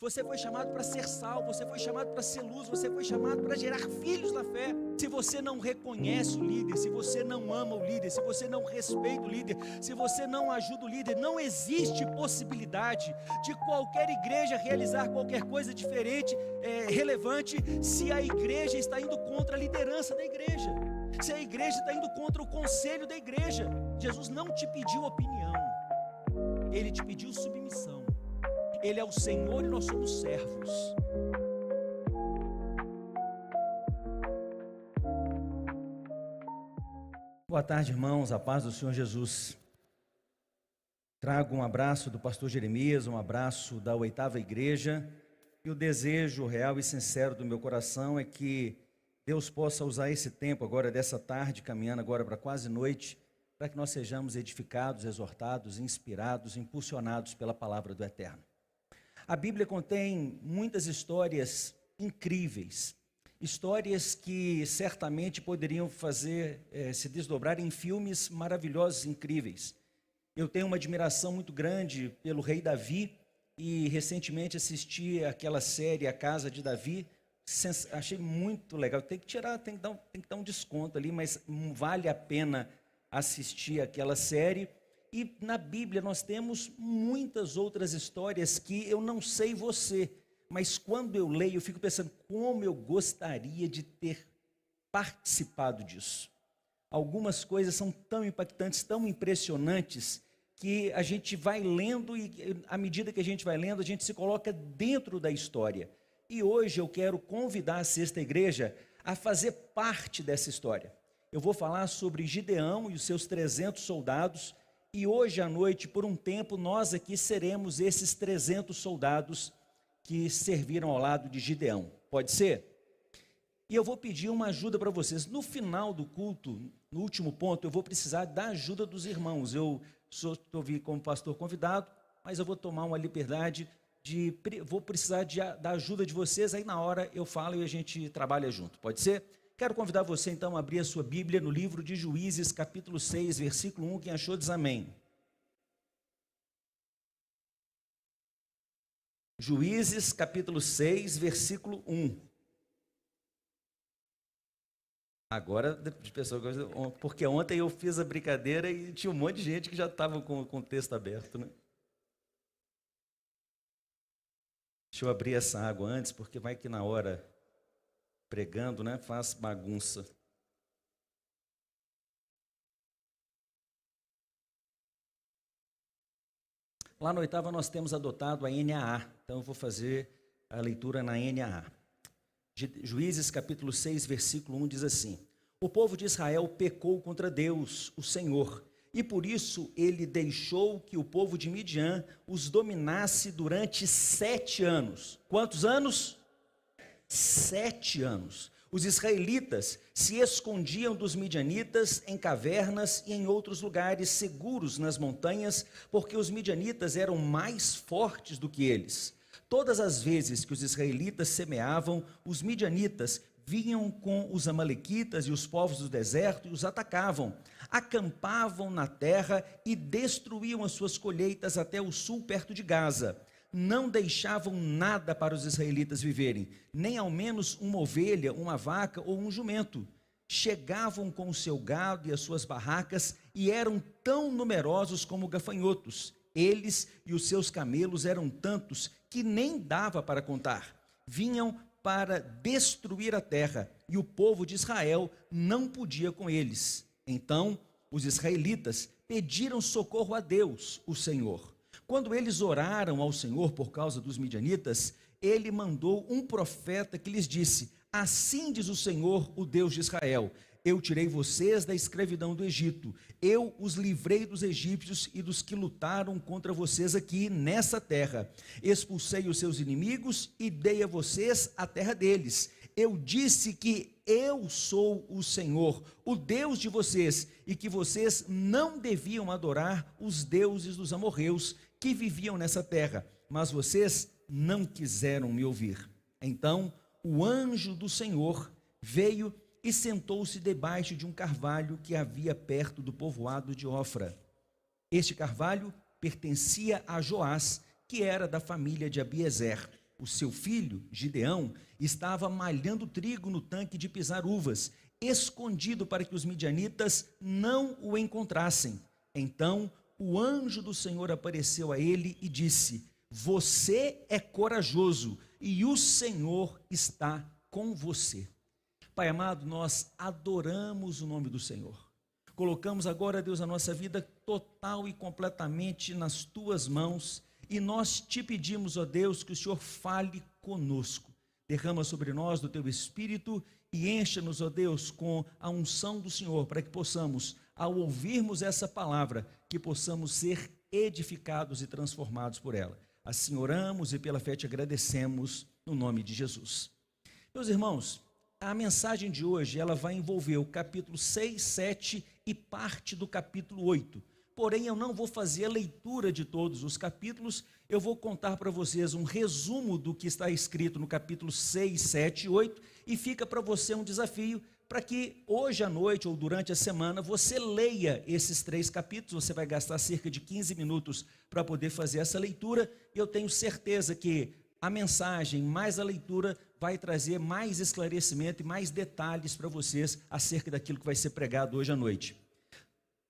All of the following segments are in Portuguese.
Você foi chamado para ser sal, você foi chamado para ser luz, você foi chamado para gerar filhos na fé. Se você não reconhece o líder, se você não ama o líder, se você não respeita o líder, se você não ajuda o líder, não existe possibilidade de qualquer igreja realizar qualquer coisa diferente, relevante, se a igreja está indo contra a liderança da igreja, se a igreja está indo contra o conselho da igreja. Jesus não te pediu opinião, Ele te pediu submissão. Ele é o Senhor e nós somos servos. Boa tarde, irmãos, a paz do Senhor Jesus. Trago um abraço do pastor Jeremias, um abraço da 8ª Igreja, e o desejo real e sincero do meu coração é que Deus possa usar esse tempo agora, dessa tarde, caminhando agora para quase noite, para que nós sejamos edificados, exortados, inspirados, impulsionados pela palavra do Eterno. A Bíblia contém muitas histórias incríveis, histórias que certamente poderiam se desdobrar em filmes maravilhosos, incríveis. Eu tenho uma admiração muito grande pelo rei Davi e recentemente assisti aquela série A Casa de Davi. Achei muito legal. Tem que dar um desconto ali, mas vale a pena assistir aquela série. E na Bíblia nós temos muitas outras histórias que eu não sei você, mas quando eu leio eu fico pensando como eu gostaria de ter participado disso. Algumas coisas são tão impactantes, tão impressionantes, que a gente vai lendo e à medida que a gente vai lendo, a gente se coloca dentro da história. E hoje eu quero convidar a Sexta Igreja a fazer parte dessa história. Eu vou falar sobre Gideão e os seus 300 soldados, e hoje à noite, por um tempo, nós aqui seremos esses 300 soldados que serviram ao lado de Gideão. Pode ser? E eu vou pedir uma ajuda para vocês. No final do culto, no último ponto, eu vou precisar da ajuda dos irmãos. Eu estou vindo como pastor convidado, mas eu vou tomar uma liberdade vou precisar da ajuda de vocês. Aí na hora eu falo e a gente trabalha junto. Pode ser? Quero convidar você então a abrir a sua Bíblia no livro de Juízes, capítulo 6, versículo 1. Quem achou diz amém. Juízes, capítulo 6, versículo 1. Agora, de pessoa, porque ontem eu fiz a brincadeira e tinha um monte de gente que já estava com o texto aberto, né? Deixa eu abrir essa água antes, porque vai que na hora pregando, né, faz bagunça. Lá na 8ª nós temos adotado a NAA, então eu vou fazer a leitura na NAA. Juízes capítulo 6, versículo 1 diz assim: O povo de Israel pecou contra Deus, o Senhor, e por isso ele deixou que o povo de Midian os dominasse durante 7 anos. Quantos anos? 7 anos. Os israelitas se escondiam dos midianitas em cavernas e em outros lugares seguros nas montanhas, porque os midianitas eram mais fortes do que eles. Todas as vezes que os israelitas semeavam, os midianitas vinham com os amalequitas e os povos do deserto e os atacavam, acampavam na terra e destruíam as suas colheitas até o sul, perto de Gaza. Não deixavam nada para os israelitas viverem, nem ao menos uma ovelha, uma vaca ou um jumento. Chegavam com o seu gado e as suas barracas e eram tão numerosos como gafanhotos. Eles e os seus camelos eram tantos que nem dava para contar. Vinham para destruir a terra e o povo de Israel não podia com eles. Então os israelitas pediram socorro a Deus, o Senhor. Quando eles oraram ao Senhor por causa dos midianitas, ele mandou um profeta que lhes disse: Assim diz o Senhor, o Deus de Israel: Eu tirei vocês da escravidão do Egito, eu os livrei dos egípcios e dos que lutaram contra vocês aqui nessa terra. Expulsei os seus inimigos e dei a vocês a terra deles. Eu disse que eu sou o Senhor, o Deus de vocês, e que vocês não deviam adorar os deuses dos amorreus que viviam nessa terra, mas vocês não quiseram me ouvir. Então o anjo do Senhor veio e sentou-se debaixo de um carvalho que havia perto do povoado de Ofra. Este carvalho pertencia a Joás, que era da família de Abiezer. o seu filho, Gideão, estava malhando trigo no tanque de pisar uvas, escondido para que os midianitas não o encontrassem. Então o anjo do Senhor apareceu a ele e disse: você é corajoso e o Senhor está com você. Pai amado, nós adoramos o nome do Senhor. Colocamos agora, Deus, a nossa vida total e completamente nas tuas mãos e nós te pedimos, ó Deus, que o Senhor fale conosco. Derrama sobre nós do teu Espírito e encha-nos, ó Deus, com a unção do Senhor, para que possamos, ao ouvirmos essa palavra, que possamos ser edificados e transformados por ela. Assim oramos e pela fé te agradecemos, no nome de Jesus. Meus irmãos, a mensagem de hoje, ela vai envolver o capítulo 6, 7 e parte do capítulo 8. Porém, eu não vou fazer a leitura de todos os capítulos, eu vou contar para vocês um resumo do que está escrito no capítulo 6, 7 e 8, e fica para você um desafio para que hoje à noite ou durante a semana você leia esses 3 capítulos. Você vai gastar cerca de 15 minutos para poder fazer essa leitura, e eu tenho certeza que a mensagem mais a leitura vai trazer mais esclarecimento e mais detalhes para vocês acerca daquilo que vai ser pregado hoje à noite.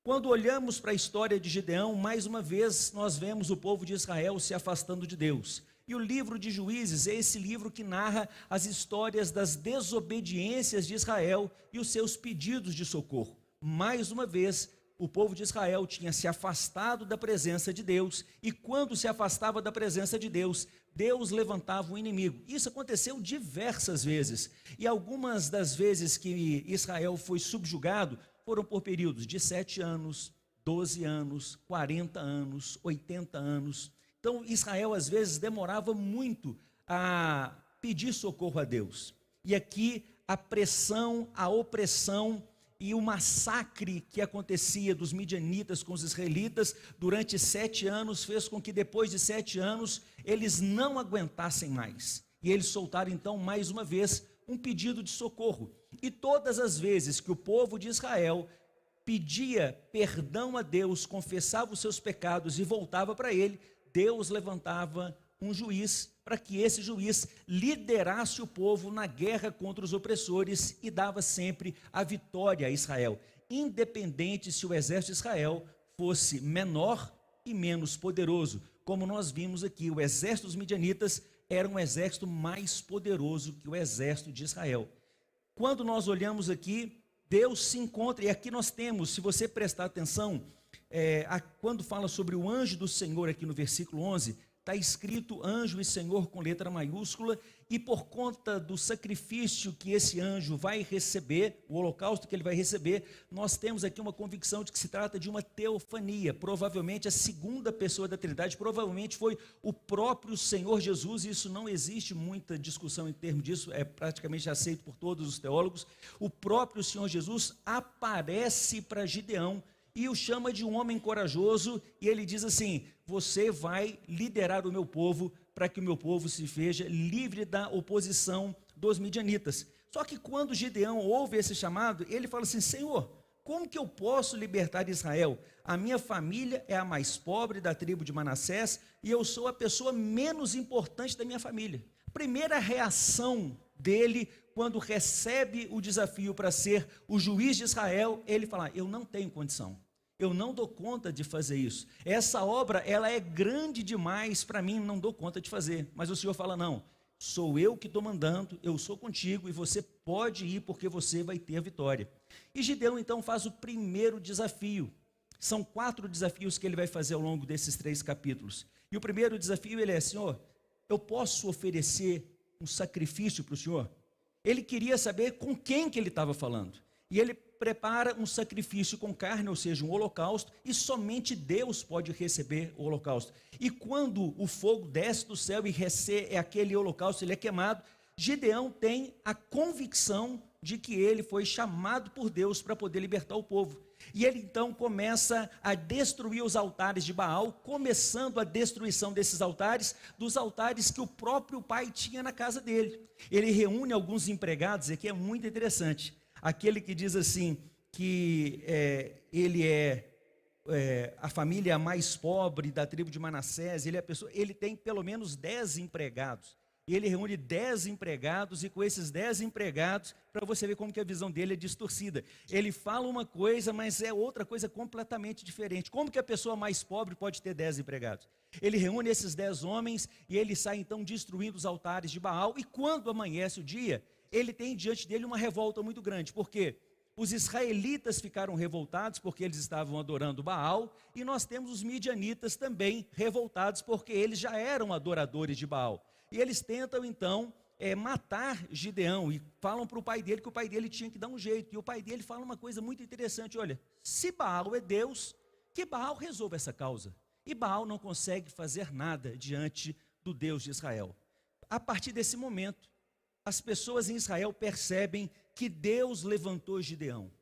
Quando olhamos para a história de Gideão, mais uma vez nós vemos o povo de Israel se afastando de Deus. E o livro de Juízes é esse livro que narra as histórias das desobediências de Israel e os seus pedidos de socorro. Mais uma vez, o povo de Israel tinha se afastado da presença de Deus, e quando se afastava da presença de Deus, Deus levantava um inimigo. Isso aconteceu diversas vezes, e algumas das vezes que Israel foi subjugado foram por períodos de 7 anos, 12 anos, 40 anos, 80 anos. Então Israel às vezes demorava muito a pedir socorro a Deus. E aqui a pressão, a opressão e o massacre que acontecia dos midianitas com os israelitas durante 7 anos fez com que depois de 7 anos eles não aguentassem mais. E eles soltaram então mais uma vez um pedido de socorro. E todas as vezes que o povo de Israel pedia perdão a Deus, confessava os seus pecados e voltava para ele, Deus levantava um juiz para que esse juiz liderasse o povo na guerra contra os opressores e dava sempre a vitória a Israel, independente se o exército de Israel fosse menor e menos poderoso. Como nós vimos aqui, o exército dos midianitas era um exército mais poderoso que o exército de Israel. Quando nós olhamos aqui, Deus se encontra, e aqui nós temos, se você prestar atenção, quando fala sobre o anjo do Senhor aqui no versículo 11, está escrito anjo e Senhor com letra maiúscula, e por conta do sacrifício que esse anjo vai receber, o holocausto que ele vai receber, nós temos aqui uma convicção de que se trata de uma teofania, provavelmente a segunda pessoa da Trindade, provavelmente foi o próprio Senhor Jesus, e isso não existe muita discussão em termos disso, é praticamente aceito por todos os teólogos. O próprio Senhor Jesus aparece para Gideão, e o chama de um homem corajoso, e ele diz assim: você vai liderar o meu povo, para que o meu povo se veja livre da oposição dos midianitas. Só que quando Gideão ouve esse chamado, ele fala assim: Senhor, como que eu posso libertar Israel? A minha família é a mais pobre da tribo de Manassés, e eu sou a pessoa menos importante da minha família. Primeira reação dele, quando recebe o desafio para ser o juiz de Israel, ele fala: eu não tenho condição. Eu não dou conta de fazer isso. Essa obra, ela é grande demais para mim, não dou conta de fazer. Mas o Senhor fala: não, sou eu que estou mandando, eu sou contigo e você pode ir porque você vai ter a vitória. E Gideão então faz o primeiro desafio. São 4 desafios que ele vai fazer ao longo desses 3 capítulos. E o primeiro desafio ele é: Senhor, eu posso oferecer um sacrifício para o Senhor? Ele queria saber com quem que ele estava falando. E ele prepara um sacrifício com carne, ou seja, um holocausto, e somente Deus pode receber o holocausto. E quando o fogo desce do céu e recebe aquele holocausto, ele é queimado, Gideão tem a convicção de que ele foi chamado por Deus para poder libertar o povo. E ele então começa a destruir os altares de Baal, começando a destruição desses altares, dos altares que o próprio pai tinha na casa dele. Ele reúne alguns empregados, e aqui é muito interessante. Aquele que diz assim, que ele a família mais pobre da tribo de Manassés, ele tem pelo menos 10 empregados. e ele reúne 10 empregados, e com esses 10 empregados, para você ver como que a visão dele é distorcida. Ele fala uma coisa, mas é outra coisa completamente diferente. Como que a pessoa mais pobre pode ter 10 empregados? Ele reúne esses 10 homens, e ele sai então destruindo os altares de Baal, e quando amanhece o dia, ele tem diante dele uma revolta muito grande. Por quê? Os israelitas ficaram revoltados porque eles estavam adorando Baal, e nós temos os midianitas também revoltados porque eles já eram adoradores de Baal. E eles tentam então matar Gideão, e falam para o pai dele que o pai dele tinha que dar um jeito. E o pai dele fala uma coisa muito interessante: olha, se Baal é Deus, que Baal resolva essa causa. E Baal não consegue fazer nada diante do Deus de Israel. A partir desse momento, as pessoas em Israel percebem que Deus levantou Gideão.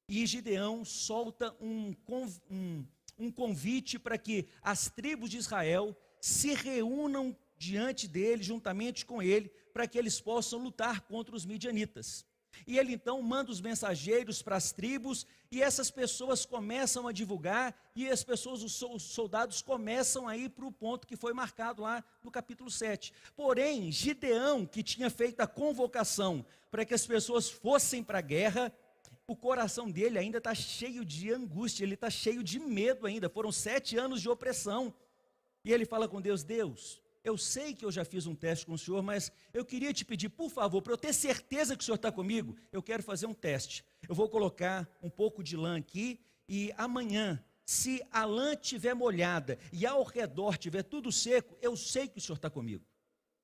E Gideão solta um convite para que as tribos de Israel se reúnam diante dele, juntamente com ele, para que eles possam lutar contra os midianitas. E ele então manda os mensageiros para as tribos, e essas pessoas começam a divulgar, e as pessoas, os soldados começam a ir para o ponto que foi marcado lá no capítulo 7. Porém, Gideão, que tinha feito a convocação para que as pessoas fossem para a guerra, o coração dele ainda está cheio de angústia, ele está cheio de medo ainda. Foram 7 anos de opressão. E ele fala com Deus: Deus, eu sei que eu já fiz um teste com o Senhor, mas eu queria te pedir, por favor, para eu ter certeza que o Senhor está comigo, eu quero fazer um teste. Eu vou colocar um pouco de lã aqui, e amanhã, se a lã estiver molhada e ao redor estiver tudo seco, eu sei que o Senhor está comigo.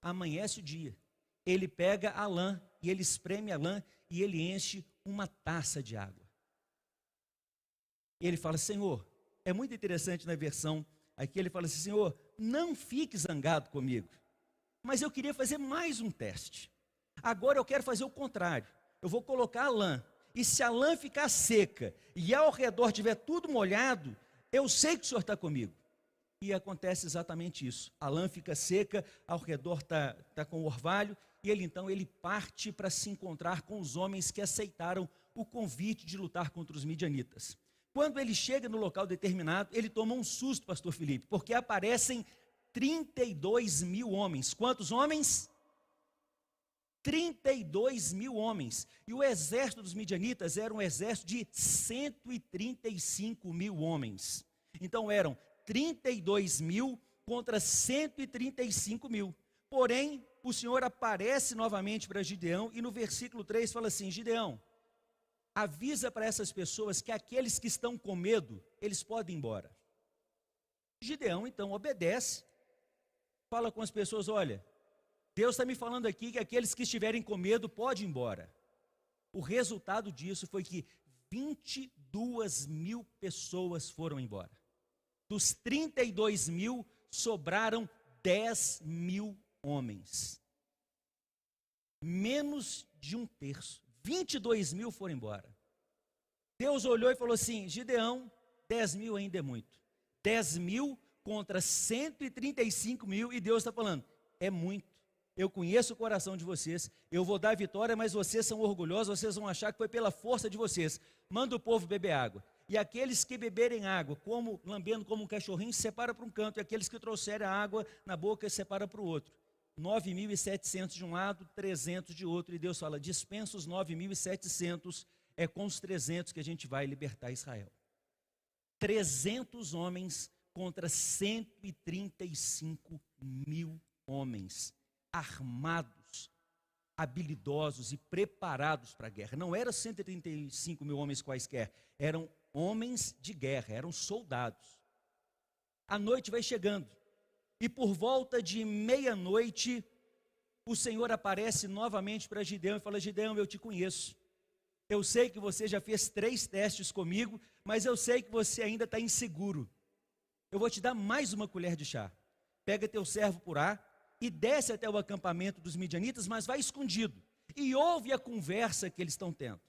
Amanhece o dia, ele pega a lã, e ele espreme a lã, e ele enche uma taça de água. E ele fala: Senhor, é muito interessante na versão aqui, ele fala assim: Senhor, não fique zangado comigo, mas eu queria fazer mais um teste. Agora eu quero fazer o contrário. Eu vou colocar a lã, e se a lã ficar seca e ao redor tiver tudo molhado, eu sei que o Senhor está comigo. E acontece exatamente isso. A lã fica seca, ao redor está com o orvalho, e ele parte para se encontrar com os homens que aceitaram o convite de lutar contra os midianitas. Quando ele chega no local determinado, ele toma um susto, pastor Felipe, porque aparecem 32 mil homens. Quantos homens? 32 mil homens. E o exército dos midianitas era um exército de 135 mil homens. Então eram 32 mil contra 135 mil. Porém, o Senhor aparece novamente para Gideão, e no versículo 3 fala assim: Gideão, avisa para essas pessoas que aqueles que estão com medo, eles podem ir embora. Gideão então obedece, fala com as pessoas: olha, Deus está me falando aqui que aqueles que estiverem com medo podem ir embora. O resultado disso foi que 22 mil pessoas foram embora. Dos 32 mil, sobraram 10 mil homens. Menos de um terço. 22 mil foram embora. Deus olhou e falou assim: Gideão, 10 mil ainda é muito. 10 mil contra 135 mil, e Deus está falando: é muito. Eu conheço o coração de vocês, eu vou dar a vitória, mas vocês são orgulhosos, vocês vão achar que foi pela força de vocês. Manda o povo beber água. E aqueles que beberem água, lambendo como um cachorrinho, separa para um canto, e aqueles que trouxerem a água na boca, separa para o outro. 9.700 de um lado, 300 de outro, e Deus fala: dispensa os 9.700, é com os 300 que a gente vai libertar Israel. 300 homens contra 135 mil homens, armados, habilidosos e preparados para a guerra. Não eram 135 mil homens quaisquer, eram homens de guerra, eram soldados. A noite vai chegando, e por volta de meia-noite, o Senhor aparece novamente para Gideão e fala: Gideão, eu te conheço. Eu sei que você já fez 3 testes comigo, mas eu sei que você ainda está inseguro. Eu vou te dar mais uma colher de chá. Pega teu servo Purá e desce até o acampamento dos midianitas, mas vai escondido, e ouve a conversa que eles estão tendo.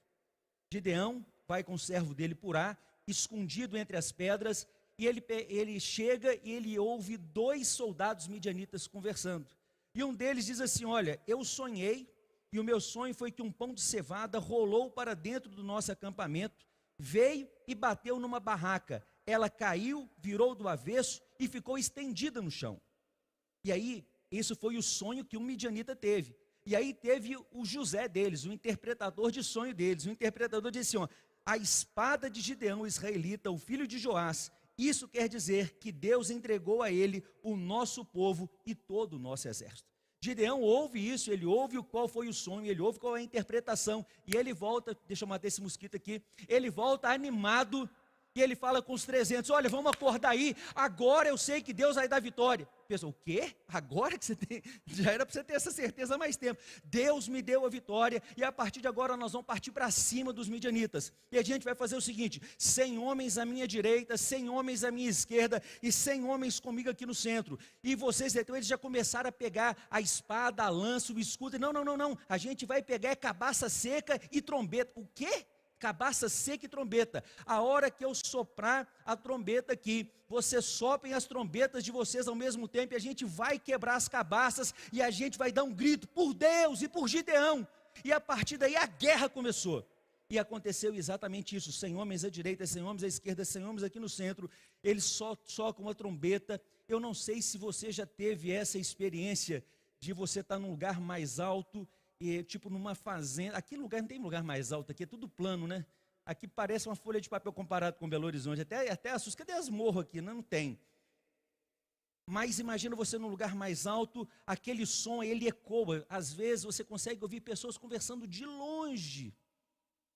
Gideão vai com o servo dele Purá, escondido entre as pedras, e ele chega e ele ouve 2 soldados midianitas conversando. E um deles diz assim: olha, eu sonhei, e o meu sonho foi que um pão de cevada rolou para dentro do nosso acampamento, veio e bateu numa barraca. Ela caiu, virou do avesso e ficou estendida no chão. E aí Isso foi o sonho que um midianita teve. E aí teve o José deles, o interpretador de sonho deles. O interpretador disse assim, ó, a espada de Gideão, israelita, o filho de Joás. Isso quer dizer que Deus entregou a ele o nosso povo e todo o nosso exército. Gideão ouve isso, ele ouve qual foi o sonho, ele ouve qual é a interpretação. E ele volta, deixa eu matar esse mosquito aqui, ele volta animado. E ele fala com os 300, olha, vamos acordar aí, agora eu sei que Deus vai dar vitória. Pessoal, o quê? Agora que você tem, já era para você ter essa certeza há mais tempo. Deus me deu a vitória e a partir de agora nós vamos partir para cima dos midianitas. E a gente vai fazer o seguinte, 100 homens à minha direita, 100 homens à minha esquerda e 100 homens comigo aqui no centro. E vocês, então, eles já começaram a pegar a espada, a lança, o escudo. E não, a gente vai pegar cabaça seca e trombeta. O quê? Cabaça seca e trombeta. A hora que eu soprar a trombeta aqui, vocês soprem as trombetas de vocês ao mesmo tempo, e a gente vai quebrar as cabaças, e a gente vai dar um grito, por Deus e por Gideão, e a partir daí a guerra começou, e aconteceu exatamente isso, 100 homens à direita, 100 homens à esquerda, 100 homens aqui no centro, eles só tocam uma trombeta. Eu não sei se você já teve essa experiência, de você estar num lugar mais alto, e tipo numa fazenda, aqui no lugar não tem lugar mais alto, aqui é tudo plano, né? Aqui parece uma folha de papel comparado com Belo Horizonte, até assusta, cadê as morros aqui? Não tem. Mas imagina você num lugar mais alto, aquele som, ele ecoa, às vezes você consegue ouvir pessoas conversando de longe.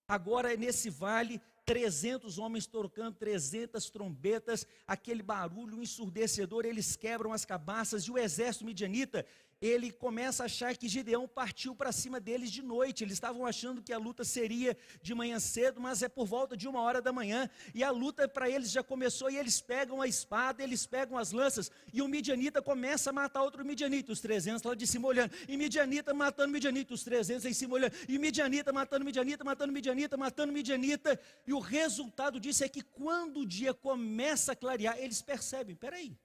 Agora nesse vale, 300 homens tocando 300 trombetas, aquele barulho ensurdecedor, eles quebram as cabaças, e o exército midianita, ele começa a achar que Gideão partiu para cima deles de noite. Eles estavam achando que a luta seria de manhã cedo, mas é por volta de 1h da manhã, e a luta para eles já começou, e eles pegam a espada, eles pegam as lanças, e o midianita começa a matar outro midianita, os 300 lá de cima olhando, e midianita matando midianita, os 300 em cima olhando, e midianita matando midianita, matando midianita, matando midianita, e o resultado disso é que quando o dia começa a clarear, eles percebem, peraí,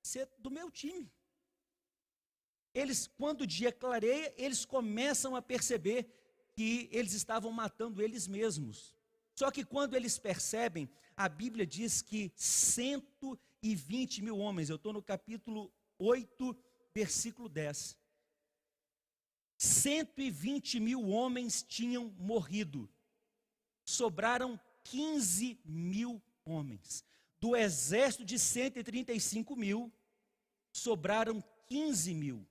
você é do meu time. Eles, quando o dia clareia, eles começam a perceber que eles estavam matando eles mesmos. Só que quando eles percebem, a Bíblia diz que 120 mil homens, eu estou no capítulo 8, versículo 10. 120 mil homens tinham morrido, sobraram 15 mil homens. Do exército de 135 mil, sobraram 15 mil.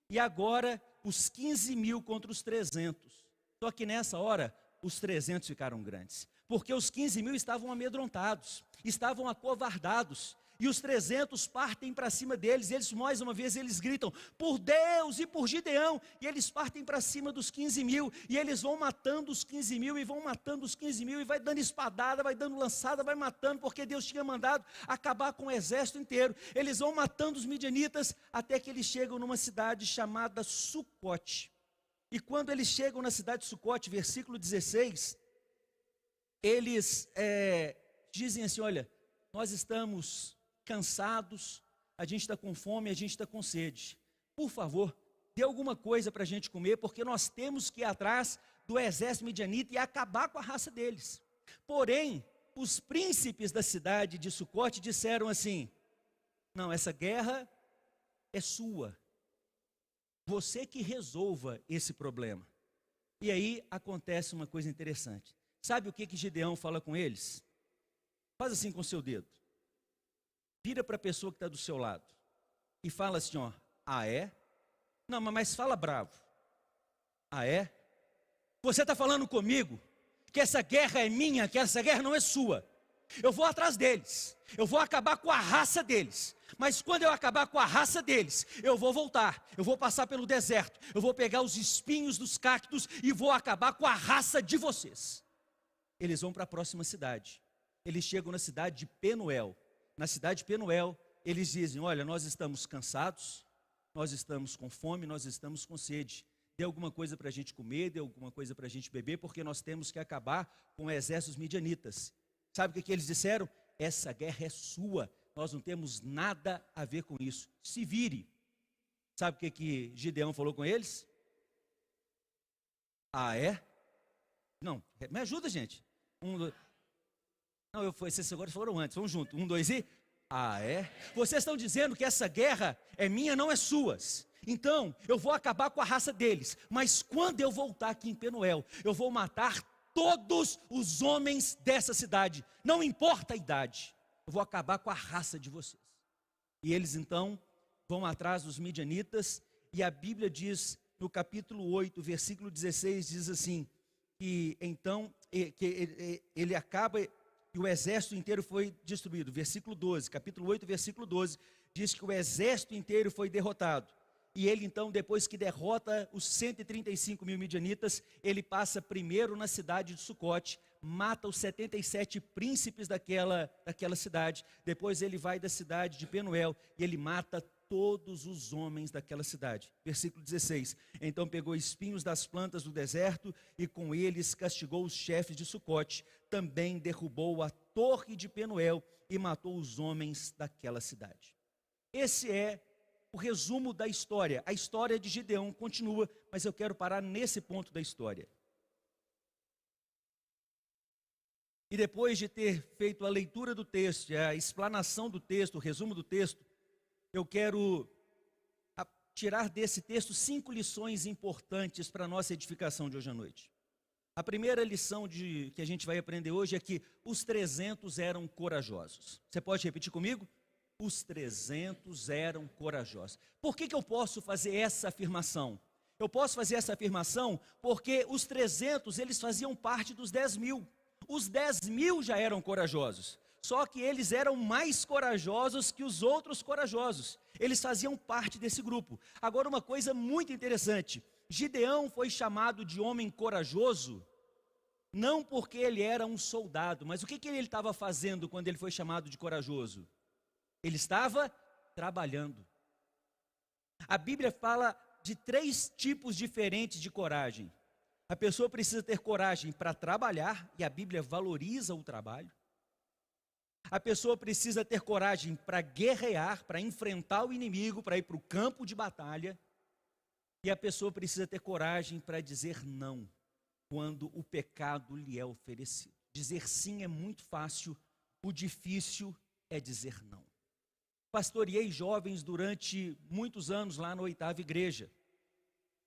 E agora, os 15 mil contra os 300. Só que nessa hora, os 300 ficaram grandes. Porque os 15 mil estavam amedrontados, estavam acovardados. E os 300 partem para cima deles, eles mais uma vez eles gritam, por Deus e por Gideão, e eles partem para cima dos 15 mil, e eles vão matando os 15 mil, e vão matando os 15 mil, e vai dando espadada, vai dando lançada, vai matando, porque Deus tinha mandado acabar com o exército inteiro. Eles vão matando os midianitas, até que eles chegam numa cidade chamada Sucote. E quando eles chegam na cidade de Sucote, versículo 16, eles dizem assim, olha, nós estamos cansados, a gente está com fome, a gente está com sede. Por favor, dê alguma coisa para a gente comer, porque nós temos que ir atrás do exército midianita e acabar com a raça deles. Porém, os príncipes da cidade de Sucote disseram assim, não, essa guerra é sua. Você que resolva esse problema. E aí acontece uma coisa interessante. Sabe o que Gideão fala com eles? Faz assim com o seu dedo. Vira para a pessoa que está do seu lado e fala assim, ó, ah é? Não, mas fala bravo. Ah é? Você está falando comigo que essa guerra é minha, que essa guerra não é sua. Eu vou atrás deles, eu vou acabar com a raça deles. Mas quando eu acabar com a raça deles, eu vou voltar, eu vou passar pelo deserto, eu vou pegar os espinhos dos cactos e vou acabar com a raça de vocês. Eles vão para a próxima cidade. Eles chegam na cidade de Penuel. Na cidade de Penuel, eles dizem, olha, nós estamos cansados, nós estamos com fome, nós estamos com sede. Dê alguma coisa para a gente comer, dê alguma coisa para a gente beber, porque nós temos que acabar com os exércitos midianitas. Sabe o que eles disseram? Essa guerra é sua, nós não temos nada a ver com isso. Se vire. Sabe o que Gideão falou com eles? Ah, é? Não, me ajuda, gente. Não, esses agora foram antes, vamos junto. 1, 2 e... Ah, é? Vocês estão dizendo que essa guerra é minha, não é suas. Então, eu vou acabar com a raça deles. Mas quando eu voltar aqui em Penuel, eu vou matar todos os homens dessa cidade. Não importa a idade. Eu vou acabar com a raça de vocês. E eles então vão atrás dos midianitas. E a Bíblia diz, no capítulo 8, versículo 16, diz assim, que então ele acaba e o exército inteiro foi destruído. Versículo 12, capítulo 8, versículo 12, diz que o exército inteiro foi derrotado. E ele então, depois que derrota os 135 mil midianitas, ele passa primeiro na cidade de Sucote, mata os 77 príncipes daquela cidade. Depois ele vai da cidade de Penuel e ele mata todos os homens daquela cidade. Versículo 16, então pegou espinhos das plantas do deserto e com eles castigou os chefes de Sucote. Também derrubou a torre de Penuel e matou os homens daquela cidade. Esse é o resumo da história. A história de Gideão continua, mas eu quero parar nesse ponto da história. E depois de ter feito a leitura do texto, a explanação do texto, o resumo do texto, eu quero tirar desse texto 5 lições importantes para a nossa edificação de hoje à noite. A primeira lição que a gente vai aprender hoje é que os 300 eram corajosos. Você pode repetir comigo? Os 300 eram corajosos. Por que eu posso fazer essa afirmação? Eu posso fazer essa afirmação porque os 300, eles faziam parte dos 10 mil. Os 10 mil já eram corajosos. Só que eles eram mais corajosos que os outros corajosos. Eles faziam parte desse grupo. Agora, uma coisa muito interessante. Gideão foi chamado de homem corajoso, não porque ele era um soldado, mas o que ele estava fazendo quando ele foi chamado de corajoso? Ele estava trabalhando. A Bíblia fala de 3 tipos diferentes de coragem. A pessoa precisa ter coragem para trabalhar, e a Bíblia valoriza o trabalho. A pessoa precisa ter coragem para guerrear, para enfrentar o inimigo, para ir para o campo de batalha. E a pessoa precisa ter coragem para dizer não, quando o pecado lhe é oferecido. Dizer sim é muito fácil, o difícil é dizer não. Pastoreei jovens durante muitos anos lá na 8ª igreja.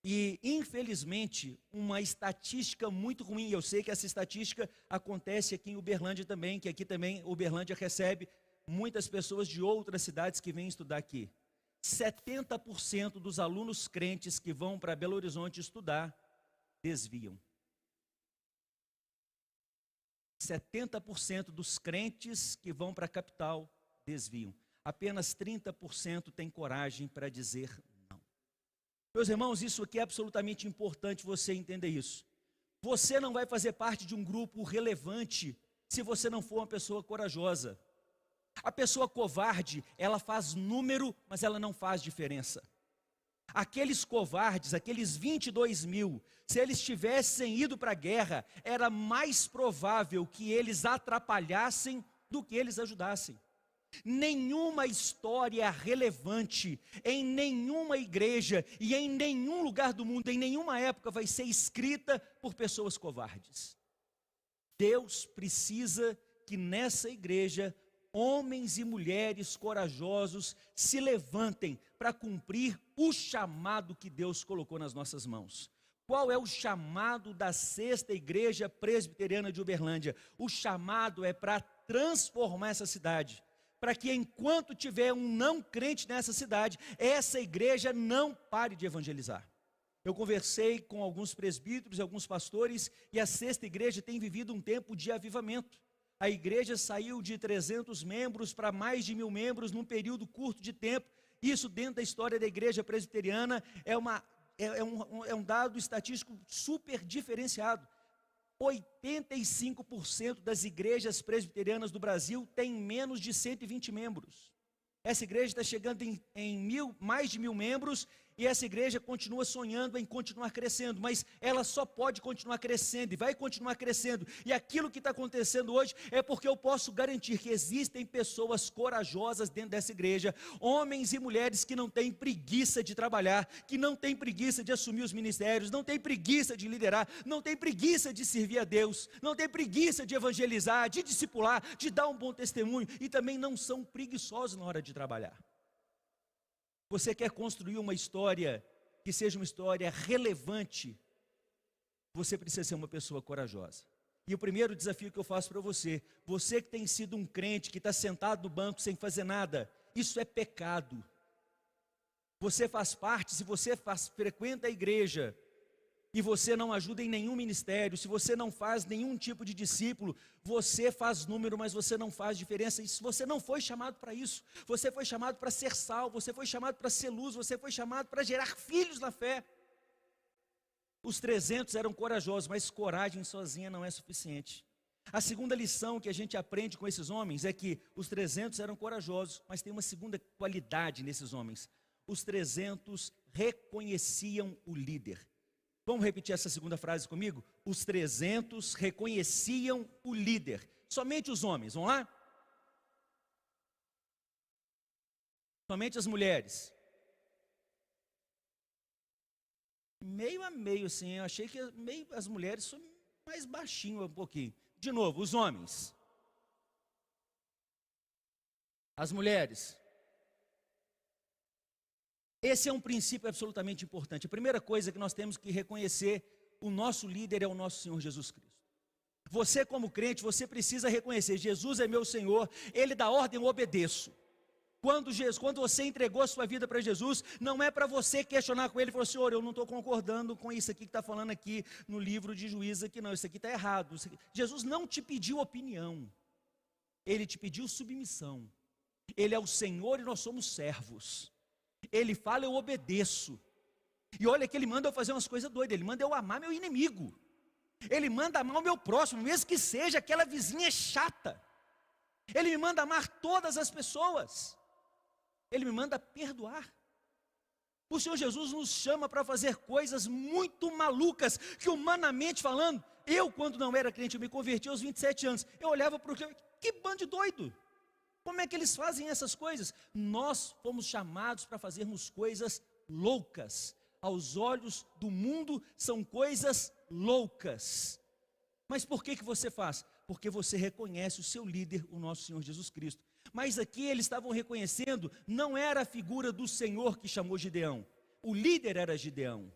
E, infelizmente, uma estatística muito ruim, eu sei que essa estatística acontece aqui em Uberlândia também, que aqui também Uberlândia recebe muitas pessoas de outras cidades que vêm estudar aqui. 70% dos alunos crentes que vão para Belo Horizonte estudar, desviam. 70% dos crentes que vão para a capital, desviam. Apenas 30% têm coragem para dizer não. Meus irmãos, isso aqui é absolutamente importante você entender isso. Você não vai fazer parte de um grupo relevante se você não for uma pessoa corajosa. A pessoa covarde, ela faz número, mas ela não faz diferença. Aqueles covardes, aqueles 22 mil, se eles tivessem ido para a guerra, era mais provável que eles atrapalhassem do que eles ajudassem. Nenhuma história relevante em nenhuma igreja e em nenhum lugar do mundo, em nenhuma época, vai ser escrita por pessoas covardes. Deus precisa que nessa igreja homens e mulheres corajosos se levantem para cumprir o chamado que Deus colocou nas nossas mãos. Qual é o chamado da 6ª Igreja Presbiteriana de Uberlândia? O chamado é para transformar essa cidade, para que enquanto tiver um não crente nessa cidade, essa igreja não pare de evangelizar. Eu conversei com alguns presbíteros e alguns pastores, e a 6ª Igreja tem vivido um tempo de avivamento. A igreja saiu de 300 membros para mais de 1000 membros num período curto de tempo. Isso dentro da história da igreja presbiteriana é um dado estatístico super diferenciado. 85% das igrejas presbiterianas do Brasil têm menos de 120 membros. Essa igreja está chegando em mais de 1000 membros E essa igreja continua sonhando em continuar crescendo, mas ela só pode continuar crescendo e vai continuar crescendo. E aquilo que está acontecendo hoje é porque eu posso garantir que existem pessoas corajosas dentro dessa igreja, homens e mulheres que não têm preguiça de trabalhar, que não têm preguiça de assumir os ministérios, não têm preguiça de liderar, não têm preguiça de servir a Deus, não têm preguiça de evangelizar, de discipular, de dar um bom testemunho, e também não são preguiçosos na hora de trabalhar. Você quer construir uma história que seja uma história relevante, você precisa ser uma pessoa corajosa. E o primeiro desafio que eu faço para você, você que tem sido um crente, que está sentado no banco sem fazer nada, isso é pecado. Você faz parte, se você frequenta a igreja, e você não ajuda em nenhum ministério, se você não faz nenhum tipo de discípulo, você faz número, mas você não faz diferença. Isso, você não foi chamado para isso. Você foi chamado para ser sal, você foi chamado para ser luz, você foi chamado para gerar filhos na fé. Os 300 eram corajosos, mas coragem sozinha não é suficiente. A segunda lição que a gente aprende com esses homens é que os 300 eram corajosos, mas tem uma segunda qualidade nesses homens. Os 300 reconheciam o líder. Vamos repetir essa segunda frase comigo? Os 300 reconheciam o líder. Somente os homens, vamos lá? Somente as mulheres. Meio a meio, assim, eu achei que as mulheres são mais baixinho um pouquinho. De novo, os homens. As mulheres. Esse é um princípio absolutamente importante. A primeira coisa que nós temos que reconhecer, o nosso líder é o nosso Senhor Jesus Cristo. Você como crente, você precisa reconhecer, Jesus é meu Senhor, Ele dá ordem, eu obedeço. Quando você entregou a sua vida para Jesus, não é para você questionar com Ele e falar, Senhor, eu não estou concordando com isso aqui que está falando aqui no livro de Juízes, aqui não, isso aqui está errado. Jesus não te pediu opinião, Ele te pediu submissão. Ele é o Senhor e nós somos servos. Ele fala, eu obedeço. E olha que Ele manda eu fazer umas coisas doidas. Ele manda eu amar meu inimigo. Ele manda amar o meu próximo, mesmo que seja aquela vizinha chata. Ele me manda amar todas as pessoas. Ele me manda perdoar. O Senhor Jesus nos chama para fazer coisas muito malucas, que humanamente falando, eu quando não era crente, eu me converti aos 27 anos, eu olhava para o que bando de doido. Como é que eles fazem essas coisas? Nós fomos chamados para fazermos coisas loucas. Aos olhos do mundo são coisas loucas. Mas por que você faz? Porque você reconhece o seu líder, o nosso Senhor Jesus Cristo. Mas aqui eles estavam reconhecendo, não era a figura do Senhor que chamou Gideão. O líder era Gideão.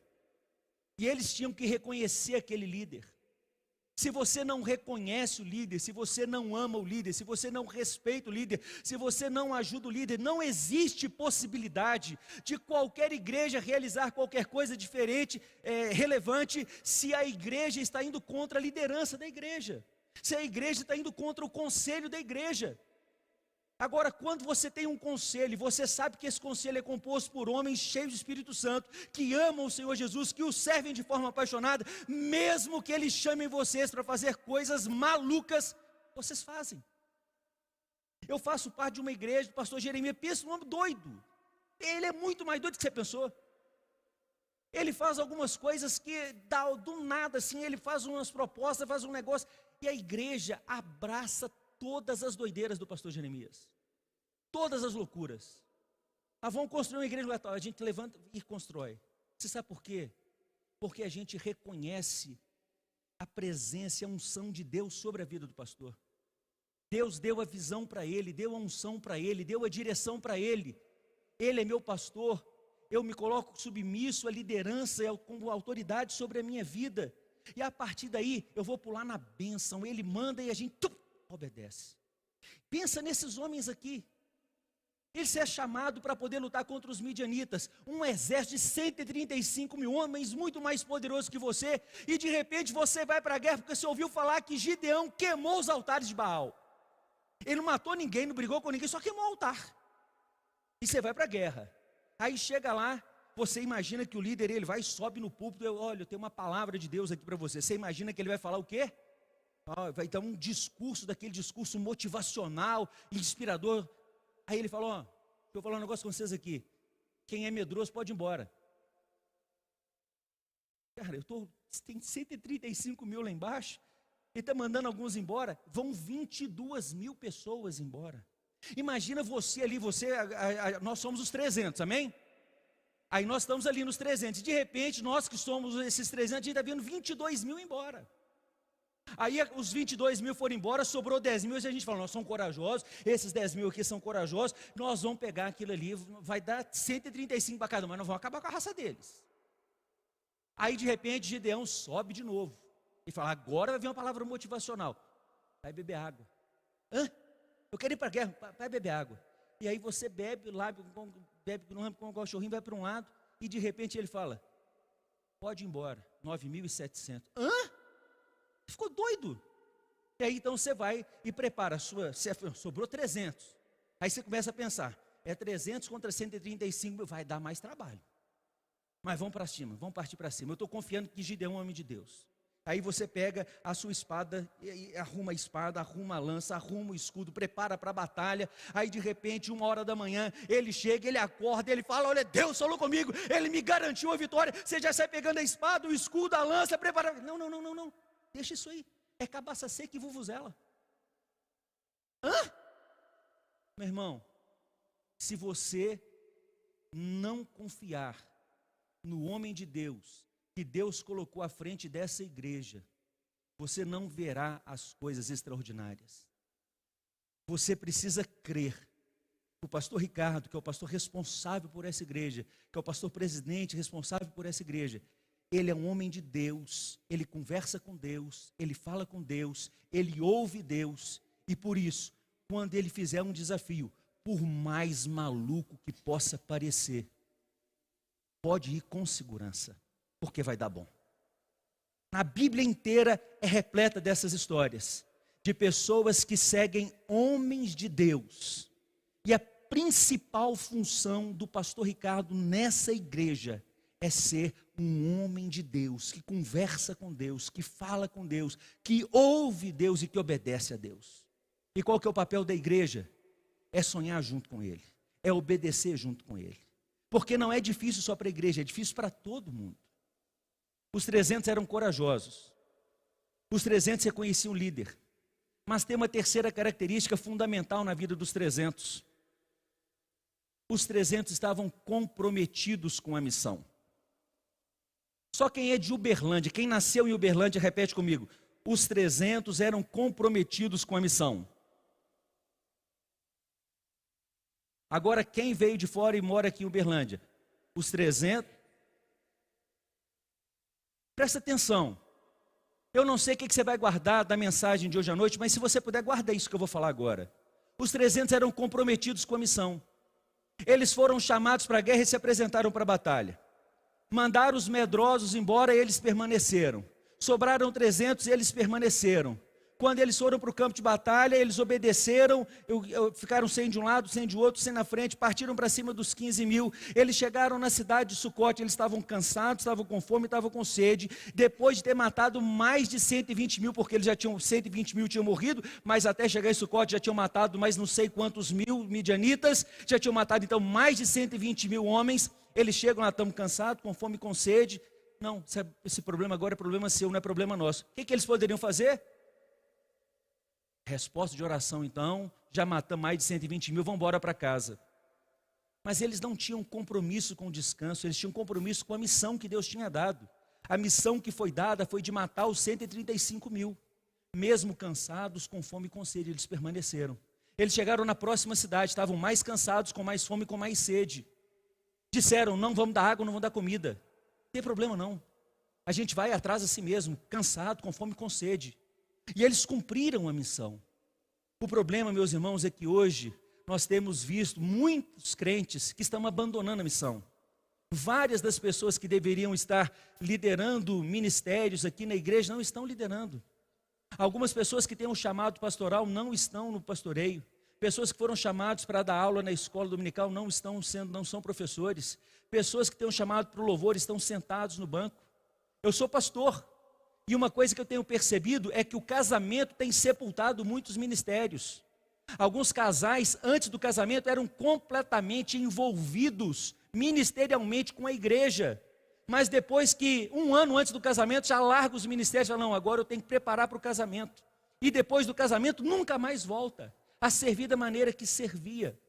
E eles tinham que reconhecer aquele líder. Se você não reconhece o líder, se você não ama o líder, se você não respeita o líder, se você não ajuda o líder, não existe possibilidade de qualquer igreja realizar qualquer coisa diferente, relevante, se a igreja está indo contra a liderança da igreja, se a igreja está indo contra o conselho da igreja. Agora, quando você tem um conselho, você sabe que esse conselho é composto por homens cheios de Espírito Santo, que amam o Senhor Jesus, que o servem de forma apaixonada, mesmo que eles chamem vocês para fazer coisas malucas, vocês fazem. Eu faço parte de uma igreja do pastor Jeremias, pensa num homem doido. Ele é muito mais doido do que você pensou. Ele faz algumas coisas que dá do nada assim, ele faz umas propostas, faz um negócio, e a igreja abraça todas as doideiras do pastor Jeremias, todas as loucuras. Vamos construir uma igreja, a gente levanta e constrói. Você sabe por quê? Porque a gente reconhece a presença e a unção de Deus sobre a vida do pastor. Deus deu a visão para ele, deu a unção para ele, deu a direção para ele. Ele é meu pastor, eu me coloco submisso à liderança, como autoridade sobre a minha vida. E a partir daí, eu vou pular na bênção, ele manda e a gente obedece. Pensa nesses homens aqui. Ele é chamado para poder lutar contra os midianitas, um exército de 135 mil homens, muito mais poderoso que você, e de repente você vai para a guerra, porque você ouviu falar que Gideão queimou os altares de Baal. Ele não matou ninguém, não brigou com ninguém, só queimou o altar. E você vai para a guerra. Aí chega lá, você imagina que o líder, ele vai e sobe no púlpito, olha, eu tenho uma palavra de Deus aqui para você. Você imagina que ele vai falar o quê? Vai dar um discurso, daquele discurso motivacional, inspirador. Aí ele falou, deixa eu falar um negócio com vocês aqui. Quem é medroso pode ir embora. cara, tem 135 mil lá embaixo, ele está mandando alguns embora, vão 22 mil pessoas embora. Imagina você ali, nós somos os 300, amém? Aí nós estamos ali nos 300, de repente nós que somos esses 300, a gente está vendo 22 mil embora. Aí os 22 mil foram embora, sobrou 10 mil, e a gente fala, nós somos corajosos, esses 10 mil aqui são corajosos, nós vamos pegar aquilo ali, vai dar 135 para cada um, mas nós vamos acabar com a raça deles. Aí de repente Gideão sobe de novo, e fala, agora vai vir uma palavra motivacional, vai beber água. Hã? Eu quero ir para a guerra, vai beber água. E aí você bebe lá, bebe com o cachorrinho, vai para um lado, e de repente ele fala, pode ir embora, 9.700. Hã? Ficou doido. E aí então você vai e prepara sobrou 300. Aí você começa a pensar, 300 contra 135, vai dar mais trabalho. Mas vamos para cima, vamos partir para cima. Eu estou confiando que Gideão é um homem de Deus. Aí você pega a sua espada, e arruma a espada, arruma a lança, arruma o escudo, prepara para a batalha. Aí de repente, 1h da manhã, ele chega, ele acorda, ele fala, olha, Deus falou comigo, ele me garantiu a vitória. Você já sai pegando a espada, o escudo, a lança, prepara. Não, deixa isso aí, é cabaça seca e vuvuzela. Hã? Meu irmão, se você não confiar no homem de Deus, que Deus colocou à frente dessa igreja, você não verá as coisas extraordinárias. Você precisa crer. O pastor Ricardo, que é o pastor responsável por essa igreja, que é o pastor presidente responsável por essa igreja, ele é um homem de Deus, ele conversa com Deus, ele fala com Deus, ele ouve Deus, e por isso, quando ele fizer um desafio, por mais maluco que possa parecer, pode ir com segurança, porque vai dar bom. A Bíblia inteira é repleta dessas histórias, de pessoas que seguem homens de Deus. E a principal função do pastor Ricardo nessa igreja é ser um homem de Deus, que conversa com Deus, que fala com Deus, que ouve Deus e que obedece a Deus. E qual que é o papel da igreja? É sonhar junto com Ele, é obedecer junto com Ele. Porque não é difícil só para a igreja, é difícil para todo mundo. Os 300 eram corajosos. Os 300 reconheciam o líder. Mas tem uma terceira característica fundamental na vida dos 300. Os 300 estavam comprometidos com a missão. Só quem é de Uberlândia, quem nasceu em Uberlândia, repete comigo. Os 300 eram comprometidos com a missão. Agora, quem veio de fora e mora aqui em Uberlândia? Os 300... Presta atenção, eu não sei o que você vai guardar da mensagem de hoje à noite, mas se você puder, guarda isso que eu vou falar agora. Os 300 eram comprometidos com a missão. Eles foram chamados para a guerra e se apresentaram para a batalha. Mandaram os medrosos embora e eles permaneceram. Sobraram 300 e eles permaneceram. Quando eles foram para o campo de batalha, eles obedeceram, ficaram 100 de um lado, 100 de outro, 100 na frente, partiram para cima dos 15 mil. Eles chegaram na cidade de Sucote, eles estavam cansados, estavam com fome, estavam com sede. Depois de ter matado mais de 120 mil, porque eles já tinham, 120 mil tinham morrido, mas até chegar em Sucote já tinham matado mais não sei quantos mil midianitas, já tinham matado então mais de 120 mil homens. Eles chegam lá, estamos cansados, com fome e com sede. Não, esse problema agora é problema seu, não é problema nosso. O que eles poderiam fazer? Resposta de oração então, já matamos mais de 120 mil, vamos embora para casa. Mas eles não tinham compromisso com o descanso, eles tinham compromisso com a missão que Deus tinha dado. A missão que foi dada foi de matar os 135 mil. Mesmo cansados, com fome e com sede, eles permaneceram. Eles chegaram na próxima cidade, estavam mais cansados, com mais fome e com mais sede. Disseram, não vamos dar água, não vamos dar comida. Não tem problema não. A gente vai atrás a si mesmo, cansado, com fome e com sede. E eles cumpriram a missão. O problema, meus irmãos, é que hoje nós temos visto muitos crentes que estão abandonando a missão. Várias das pessoas que deveriam estar liderando ministérios aqui na igreja não estão liderando. Algumas pessoas que têm um chamado pastoral não estão no pastoreio. Pessoas que foram chamadas para dar aula na escola dominical não são professores. Pessoas que têm um chamado para o louvor estão sentados no banco. Eu sou pastor. E uma coisa que eu tenho percebido é que o casamento tem sepultado muitos ministérios. Alguns casais, antes do casamento, eram completamente envolvidos ministerialmente com a igreja. mas depois que, um ano antes do casamento, já larga os ministérios, fala, não, agora eu tenho que preparar para o casamento. E depois do casamento, nunca mais volta a servir da maneira que servia.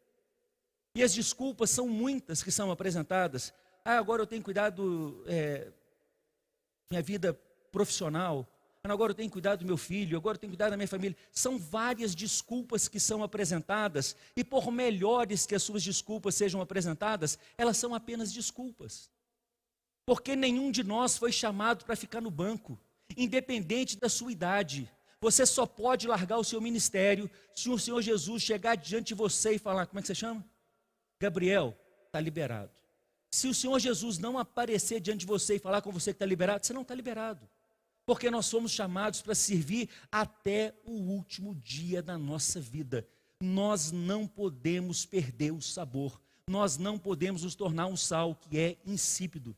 E as desculpas são muitas que são apresentadas. Agora eu tenho cuidado minha vida profissional. Agora eu tenho cuidado do meu filho. Agora eu tenho cuidado da minha família. São várias desculpas que são apresentadas. E por melhores que as suas desculpas sejam apresentadas, elas são apenas desculpas. Porque nenhum de nós foi chamado para ficar no banco, independente da sua idade. Você só pode largar o seu ministério se o Senhor Jesus chegar diante de você e falar, como é que você chama? Gabriel, está liberado. Se o Senhor Jesus não aparecer diante de você e falar com você que está liberado, você não está liberado. Porque nós somos chamados para servir até o último dia da nossa vida. Nós não podemos perder o sabor. Nós não podemos nos tornar um sal que é insípido.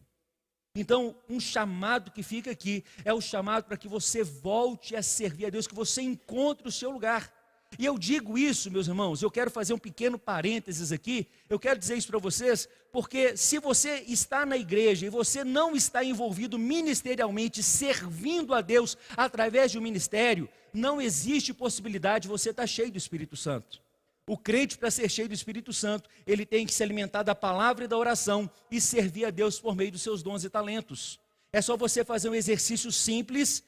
Então, um chamado que fica aqui é o chamado para que você volte a servir a Deus, que você encontre o seu lugar. E eu digo isso, meus irmãos, eu quero fazer um pequeno parênteses aqui, eu quero dizer isso para vocês, porque se você está na igreja e você não está envolvido ministerialmente, servindo a Deus através de um ministério, não existe possibilidade de você estar cheio do Espírito Santo. O crente, para ser cheio do Espírito Santo, ele tem que se alimentar da palavra e da oração e servir a Deus por meio dos seus dons e talentos. É só você fazer um exercício simples,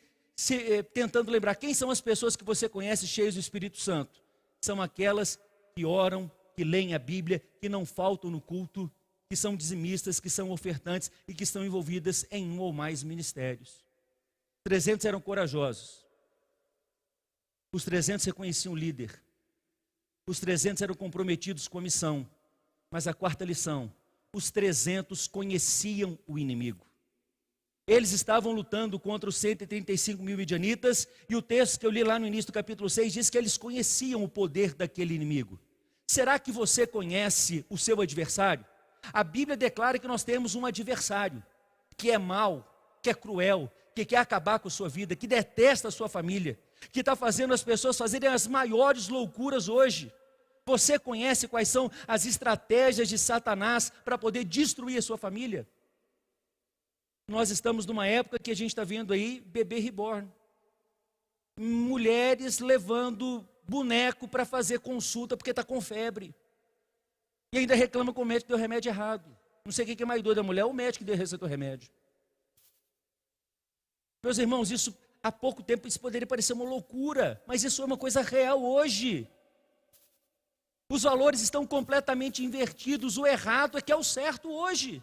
tentando lembrar quem são as pessoas que você conhece cheias do Espírito Santo. São aquelas que oram, que leem a Bíblia, que não faltam no culto, que são dizimistas, que são ofertantes e que estão envolvidas em um ou mais ministérios. 300 eram corajosos. Os 300 reconheciam o líder. Os 300 eram comprometidos com a missão. Mas a quarta lição, os 300 conheciam o inimigo. Eles estavam lutando contra os 135 mil midianitas, e o texto que eu li lá no início do capítulo 6 diz que eles conheciam o poder daquele inimigo. Será que você conhece o seu adversário? A Bíblia declara que nós temos um adversário, que é mau, que é cruel, que quer acabar com a sua vida, que detesta a sua família, que está fazendo as pessoas fazerem as maiores loucuras hoje. Você conhece quais são as estratégias de Satanás para poder destruir a sua família? Nós estamos numa época que a gente está vendo aí bebê reborn. Mulheres levando boneco para fazer consulta porque está com febre. E ainda reclama que o médico deu remédio errado. Não sei quem que é mais doido, a mulher ou o médico que receitou o remédio. Meus irmãos, isso há pouco tempo isso poderia parecer uma loucura, mas isso é uma coisa real hoje. Os valores estão completamente invertidos. O errado é que é o certo hoje.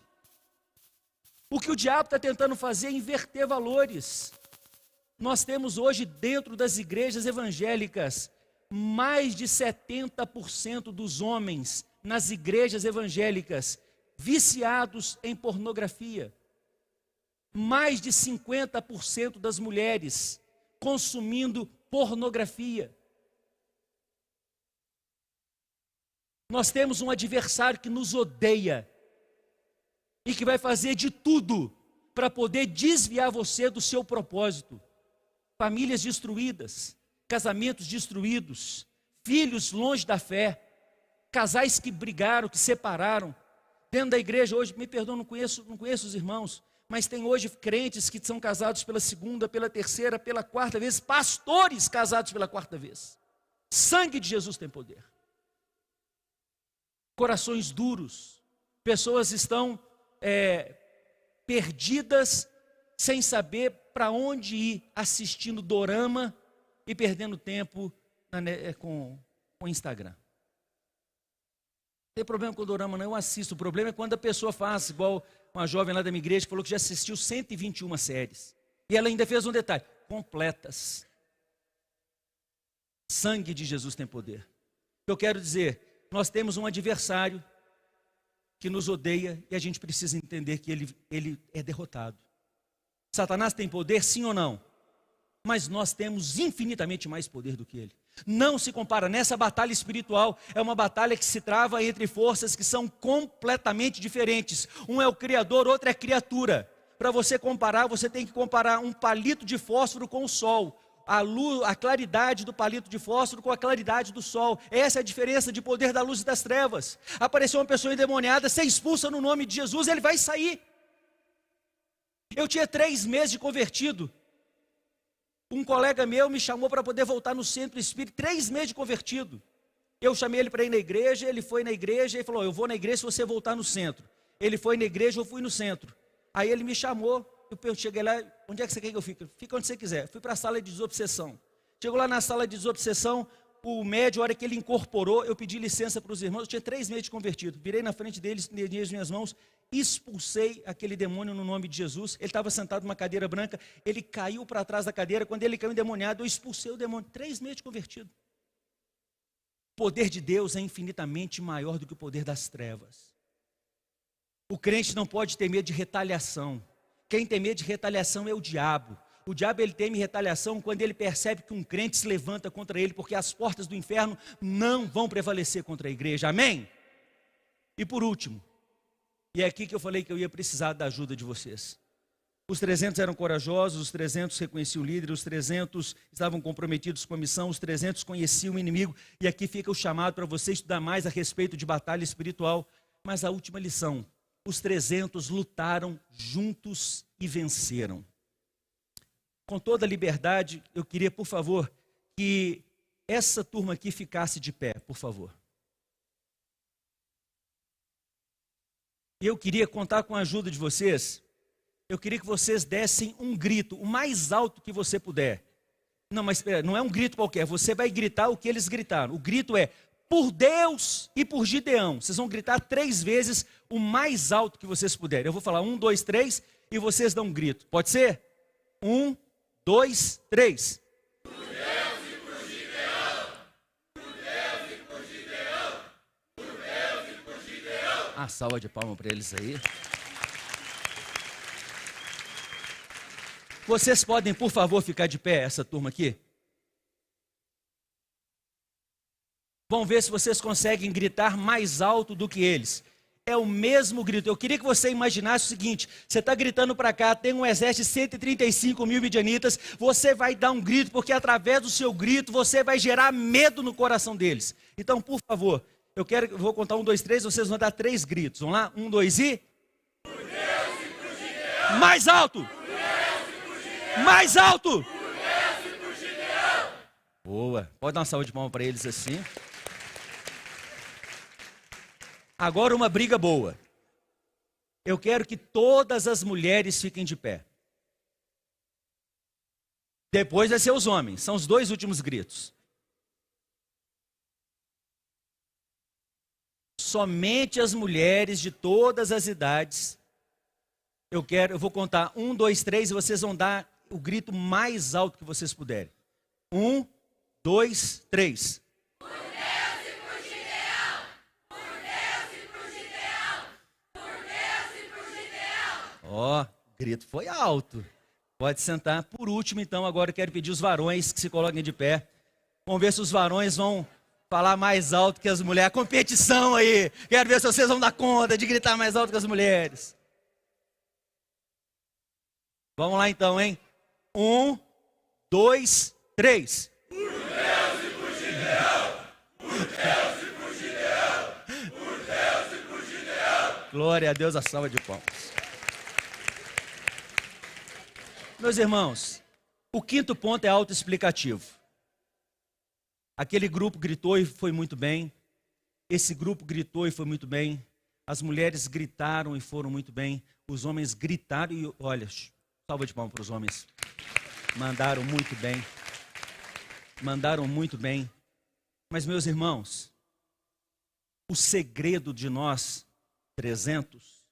O que o diabo está tentando fazer é inverter valores. Nós temos hoje dentro das igrejas evangélicas, mais de 70% dos homens nas igrejas evangélicas viciados em pornografia. Mais de 50% das mulheres consumindo pornografia. Nós temos um adversário que nos odeia e que vai fazer de tudo para poder desviar você do seu propósito. Famílias destruídas, casamentos destruídos, filhos longe da fé, casais que brigaram, que separaram. Dentro da igreja hoje, me perdoa, não conheço os irmãos, mas tem hoje crentes que são casados pela segunda, pela terceira, pela quarta vez, pastores casados pela quarta vez. Sangue de Jesus tem poder. Corações duros, pessoas estão perdidas, sem saber para onde ir, assistindo dorama e perdendo tempo com o Instagram. Não tem problema com o dorama, não, eu assisto. O problema é quando a pessoa faz, igual uma jovem lá da minha igreja que falou que já assistiu 121 séries. E ela ainda fez um detalhe, completas. Sangue de Jesus tem poder. Eu quero dizer, nós temos um adversário que nos odeia e a gente precisa entender que ele é derrotado. Satanás tem poder, sim ou não? Mas nós temos infinitamente mais poder do que ele. Não se compara. Nessa batalha espiritual, é uma batalha que se trava entre forças que são completamente diferentes. Um é o Criador, outro é a criatura. Para você comparar, você tem que comparar um palito de fósforo com o sol. A luz, a claridade do palito de fósforo com a claridade do sol. Essa é a diferença de poder da luz e das trevas. Apareceu uma pessoa endemoniada, você expulsa no nome de Jesus, ele vai sair. Eu tinha 3 meses de convertido. Um colega meu me chamou para poder voltar no centro espírita, 3 meses de convertido. Eu chamei ele para ir na igreja, ele foi na igreja, ele falou, eu vou na igreja se você voltar no centro. Ele foi na igreja, eu fui no centro. Aí ele me chamou, eu cheguei lá, onde é que você quer que eu fique? Fica onde você quiser. Fui para a sala de desobsessão. Chegou lá na sala de desobsessão, o médium, a hora que ele incorporou, eu pedi licença para os irmãos, eu tinha 3 meses de convertido. Virei na frente deles, estendei as minhas mãos, expulsei aquele demônio no nome de Jesus. Ele estava sentado numa cadeira branca, ele caiu para trás da cadeira, quando ele caiu endemoniado, eu expulsei o demônio. 3 meses de convertido. O poder de Deus é infinitamente maior do que o poder das trevas. O crente não pode ter medo de retaliação. Quem tem medo de retaliação é o diabo. O diabo ele teme retaliação quando ele percebe que um crente se levanta contra ele, porque as portas do inferno não vão prevalecer contra a igreja. Amém? E por último, e é aqui que eu falei que eu ia precisar da ajuda de vocês. Os 300 eram corajosos, os 300 reconheciam o líder, os 300 estavam comprometidos com a missão, os 300 conheciam o inimigo. E aqui fica o chamado para você estudar mais a respeito de batalha espiritual. Mas a última lição, os 300 lutaram juntos e venceram. Com toda a liberdade, eu queria, por favor, que essa turma aqui ficasse de pé, por favor. E eu queria contar com a ajuda de vocês. Eu queria que vocês dessem um grito, o mais alto que você puder. Não, mas espera, não é um grito qualquer, você vai gritar o que eles gritaram. O grito é, por Deus e por Gideão. Vocês vão gritar 3 vezes o mais alto que vocês puderem. Eu vou falar 1, 2, 3 e vocês dão um grito. Pode ser? 1, 2, 3. Por Deus e por Gideão. Por Deus e por Gideão. Por Deus e por Gideão. A salva de palmas para eles aí. Vocês podem, por favor, ficar de pé, essa turma aqui? Vamos ver se vocês conseguem gritar mais alto do que eles. É o mesmo grito. Eu queria que você imaginasse o seguinte, você está gritando para cá, tem um exército de 135 mil midianitas, você vai dar um grito, porque através do seu grito, você vai gerar medo no coração deles. Então, por favor, eu vou contar 1, 2, 3, vocês vão dar 3 gritos. Vamos lá? 1, 2 e... Por Deus e por Gideão. Mais alto! Mais alto! Por Deus e por Gideão. Boa. Pode dar uma salva de palmas para eles assim. Agora uma briga boa. Eu quero que todas as mulheres fiquem de pé. Depois vai ser os homens. São os 2 últimos gritos. Somente as mulheres de todas as idades. Eu vou contar 1, 2, 3 e vocês vão dar o grito mais alto que vocês puderem. 1, 2, 3. Por Deus e por Gideão. Por Deus e por Gideão. Por Deus e por Gideão. Ó, o grito foi alto. Pode sentar. Por último, então, agora eu quero pedir os varões que se coloquem de pé. Vamos ver se os varões vão falar mais alto que as mulheres. A competição aí. Quero ver se vocês vão dar conta de gritar mais alto que as mulheres. Vamos lá então, hein? 1, 2, 3. Por Deus e por Gideão. Por Deus e por Gideão. Por Deus e por Gideão. Glória a Deus, a salva de palmas. Meus irmãos, o 5º ponto é autoexplicativo. Aquele grupo gritou e foi muito bem. Esse grupo gritou e foi muito bem. As mulheres gritaram e foram muito bem. Os homens gritaram e, olha, salva de palmas para os homens. Mandaram muito bem. Mandaram muito bem. Mas, meus irmãos, o segredo de nós, 300,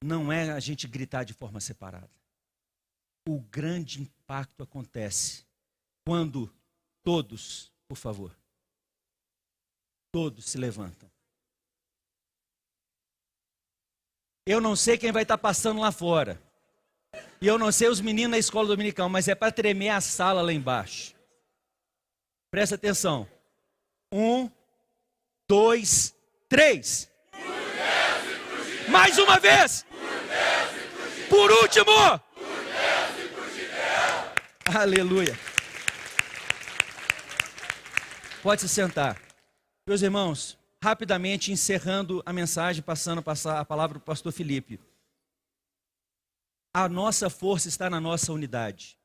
não é a gente gritar de forma separada. O grande impacto acontece quando todos, por favor, todos se levantam. Eu não sei quem vai estar passando lá fora. E eu não sei os meninos na escola dominical, mas é para tremer a sala lá embaixo. Presta atenção. 1, 2, 3. Mais uma vez. Por último. Aleluia. Pode se sentar. Meus irmãos, rapidamente encerrando a mensagem, passando a palavra para o pastor Felipe. A nossa força está na nossa unidade.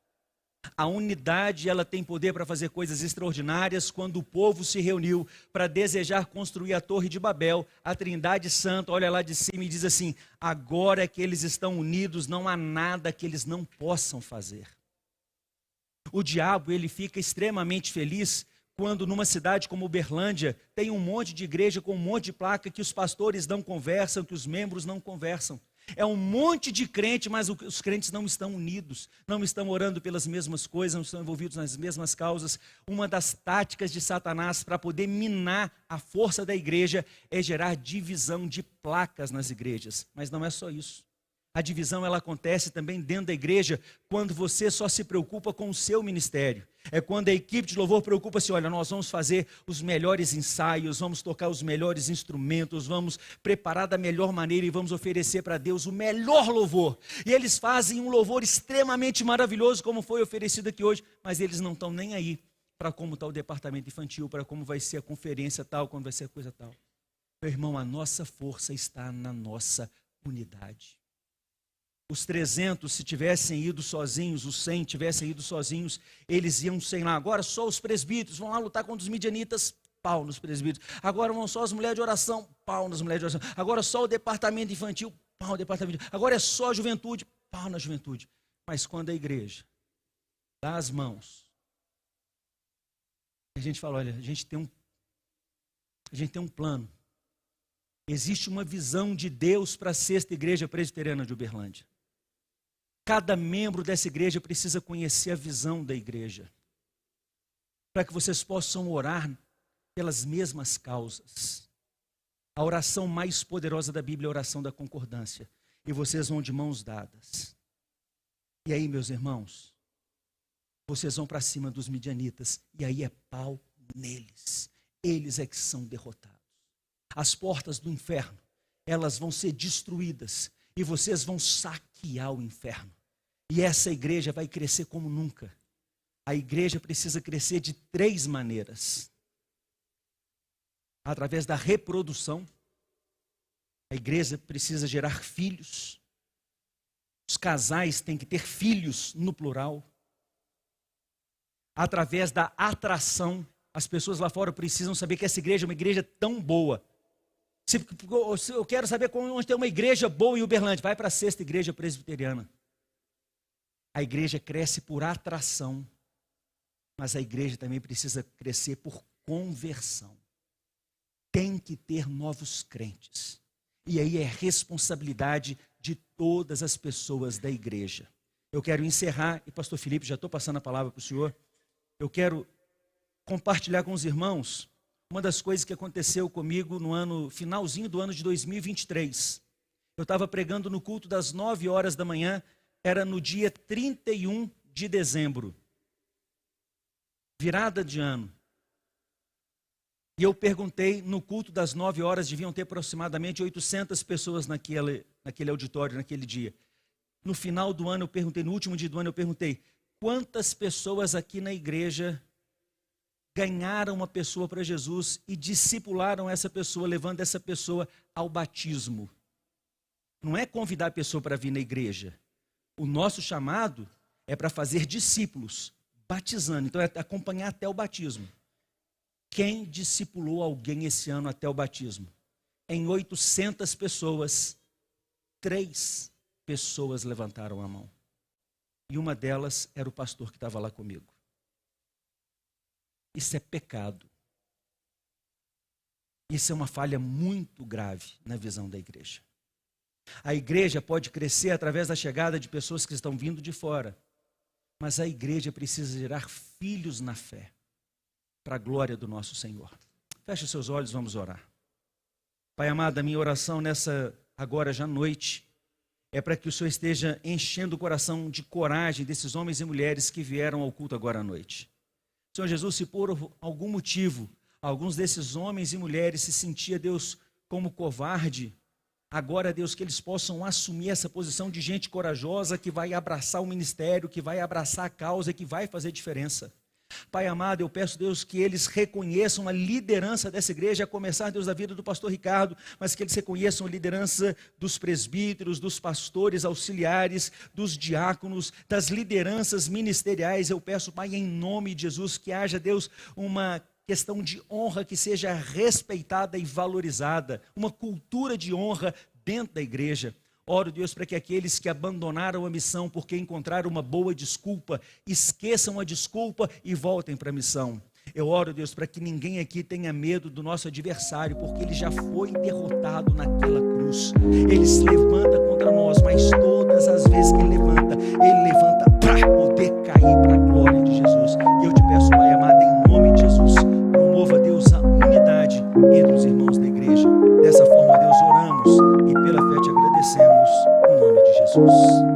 A unidade, ela tem poder para fazer coisas extraordinárias. Quando o povo se reuniu para desejar construir a Torre de Babel, a Trindade Santa olha lá de cima e diz assim: agora que eles estão unidos, não há nada que eles não possam fazer. O diabo, ele fica extremamente feliz quando numa cidade como Uberlândia tem um monte de igreja com um monte de placa que os pastores não conversam, que os membros não conversam. É um monte de crente, mas os crentes não estão unidos, não estão orando pelas mesmas coisas, não estão envolvidos nas mesmas causas. Uma das táticas de Satanás para poder minar a força da igreja é gerar divisão de placas nas igrejas. Mas não é só isso. A divisão, ela acontece também dentro da igreja quando você só se preocupa com o seu ministério. É quando a equipe de louvor preocupa-se: olha, nós vamos fazer os melhores ensaios, vamos tocar os melhores instrumentos, vamos preparar da melhor maneira e vamos oferecer para Deus o melhor louvor. E eles fazem um louvor extremamente maravilhoso, como foi oferecido aqui hoje, mas eles não estão nem aí para como está o departamento infantil, para como vai ser a conferência tal, como vai ser a coisa tal. Meu irmão, a nossa força está na nossa unidade. Os 300, se tivessem ido sozinhos, os 100 tivessem ido sozinhos, eles iam, sei lá, agora só os presbíteros vão lá lutar contra os midianitas, pau nos presbíteros. Agora vão só as mulheres de oração, pau nas mulheres de oração. Agora só o departamento infantil, pau no departamento infantil. Agora é só a juventude, pau na juventude. Mas quando a igreja dá as mãos, a gente fala: olha, a gente tem um plano. Existe uma visão de Deus para a 6ª Igreja Presbiteriana de Uberlândia. Cada membro dessa igreja precisa conhecer a visão da igreja, para que vocês possam orar pelas mesmas causas. A oração mais poderosa da Bíblia é a oração da concordância. E vocês vão de mãos dadas. E aí, meus irmãos, vocês vão para cima dos midianitas, e aí é pau neles. Eles é que são derrotados. As portas do inferno, elas vão ser destruídas, e vocês vão saquear o inferno. E essa igreja vai crescer como nunca. A igreja precisa crescer de 3 maneiras. Através da reprodução. A igreja precisa gerar filhos. Os casais têm que ter filhos no plural. Através da atração. As pessoas lá fora precisam saber que essa igreja é uma igreja tão boa. Se eu quero saber onde tem uma igreja boa em Uberlândia, vai para a 6ª Igreja Presbiteriana. A igreja cresce por atração, mas a igreja também precisa crescer por conversão. Tem que ter novos crentes. E aí é responsabilidade de todas as pessoas da igreja. Eu quero encerrar, e pastor Felipe, já estou passando a palavra para o senhor. Eu quero compartilhar com os irmãos uma das coisas que aconteceu comigo no finalzinho do ano de 2023. Eu estava pregando no culto das 9 horas da manhã, era no dia 31 de dezembro, virada de ano. E eu perguntei, no culto das 9 horas, deviam ter aproximadamente 800 pessoas naquele auditório, naquele dia. No final do ano, eu perguntei, no último dia do ano, eu perguntei: quantas pessoas aqui na igreja ganharam uma pessoa para Jesus e discipularam essa pessoa, levando essa pessoa ao batismo? Não é convidar a pessoa para vir na igreja. O nosso chamado é para fazer discípulos, batizando. Então é acompanhar até o batismo. Quem discipulou alguém esse ano até o batismo? Em 800 pessoas, 3 pessoas levantaram a mão. E uma delas era o pastor que estava lá comigo. Isso é pecado. Isso é uma falha muito grave na visão da igreja. A igreja pode crescer através da chegada de pessoas que estão vindo de fora, mas a igreja precisa gerar filhos na fé, para a glória do nosso Senhor. Feche os seus olhos, vamos orar. Pai amado, a minha oração agora já à noite, é para que o Senhor esteja enchendo o coração de coragem desses homens e mulheres que vieram ao culto agora à noite. Senhor Jesus, se por algum motivo, alguns desses homens e mulheres se sentia, Deus, como covarde, agora, Deus, que eles possam assumir essa posição de gente corajosa que vai abraçar o ministério, que vai abraçar a causa, que vai fazer diferença. Pai amado, eu peço, Deus, que eles reconheçam a liderança dessa igreja, a começar, Deus, da vida do pastor Ricardo, mas que eles reconheçam a liderança dos presbíteros, dos pastores auxiliares, dos diáconos, das lideranças ministeriais. Eu peço, Pai, em nome de Jesus, que haja, Deus, uma questão de honra que seja respeitada e valorizada, uma cultura de honra dentro da igreja. Oro, Deus, para que aqueles que abandonaram a missão porque encontraram uma boa desculpa, esqueçam a desculpa e voltem para a missão. Eu oro, Deus, para que ninguém aqui tenha medo do nosso adversário, porque ele já foi derrotado naquela cruz. Ele se levanta contra nós, mas todas as vezes que ele levanta para poder cair para a glória de Jesus. E eu te peço, Pai amado, em nome de Jesus, promova, Deus, a unidade entre os irmãos da igreja. Dessa forma, Deus, oramos e pela fé te agradecemos, em nome de Jesus.